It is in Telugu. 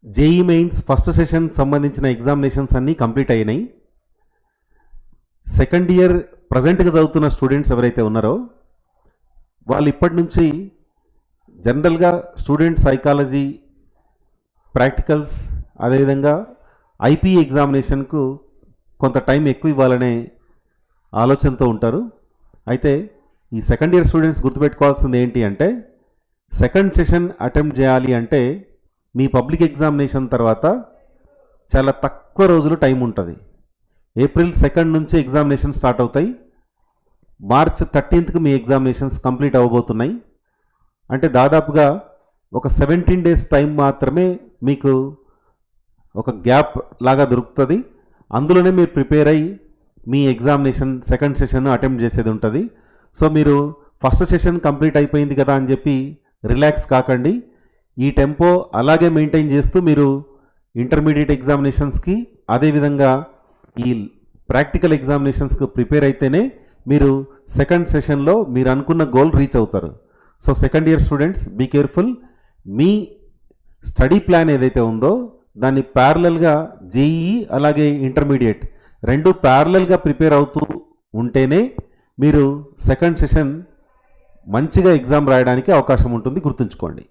జేఈ మెయిన్స్ ఫస్ట్ సెషన్ సంబంధించిన ఎగ్జామినేషన్స్ అన్నీ కంప్లీట్ అయినాయి. సెకండ్ ఇయర్ ప్రజెంట్గా చదువుతున్న స్టూడెంట్స్ ఎవరైతే ఉన్నారో వాళ్ళు ఇప్పటి నుంచి జనరల్గా స్టూడెంట్ సైకాలజీ ప్రాక్టికల్స్ అదేవిధంగా ఐపీ ఎగ్జామినేషన్కు కొంత టైం ఎక్కువ ఇవ్వాలనే ఆలోచనతో ఉంటారు. అయితే ఈ సెకండ్ ఇయర్ స్టూడెంట్స్ గుర్తుపెట్టుకోవాల్సింది ఏంటి అంటే, సెకండ్ సెషన్ అటెంప్ట్ చేయాలి అంటే మీ పబ్లిక్ ఎగ్జామినేషన్ తర్వాత చాలా తక్కువ రోజులు టైం ఉంటుంది. ఏప్రిల్ 2 నుంచి ఎగ్జామినేషన్ స్టార్ట్ అవుతాయి. మార్చ్ 13కి మీ ఎగ్జామినేషన్స్ కంప్లీట్ అవ్వబోతున్నాయి. అంటే దాదాపుగా ఒక 17 డేస్ టైం మాత్రమే మీకు ఒక గ్యాప్ లాగా దొరుకుతుంది. అందులోనే మీరు ప్రిపేర్ అయ్యి మీ ఎగ్జామినేషన్ సెకండ్ సెషన్ అటెంప్ట్ చేసేది ఉంటుంది. సో మీరు ఫస్ట్ సెషన్ కంప్లీట్ అయిపోయింది కదా అని చెప్పి రిలాక్స్ కాకండి. ఈ టెంపో అలాగే మెయింటైన్ చేస్తూ మీరు ఇంటర్మీడియట్ ఎగ్జామినేషన్స్కి అదేవిధంగా ఈ ప్రాక్టికల్ ఎగ్జామినేషన్స్కి ప్రిపేర్ అయితేనే మీరు సెకండ్ సెషన్లో మీరు అనుకున్న గోల్ రీచ్ అవుతారు. So second year students be careful. మీ స్టడీ ప్లాన్ ఏదైతే ఉందో దాన్ని ప్యారలల్గా జేఈఈ అలాగే ఇంటర్మీడియట్ రెండు ప్యారలల్గా ప్రిపేర్ అవుతూ ఉంటేనే మీరు సెకండ్ సెషన్ మంచిగా ఎగ్జామ్ రాయడానికి అవకాశం ఉంటుంది. గుర్తుంచుకోండి.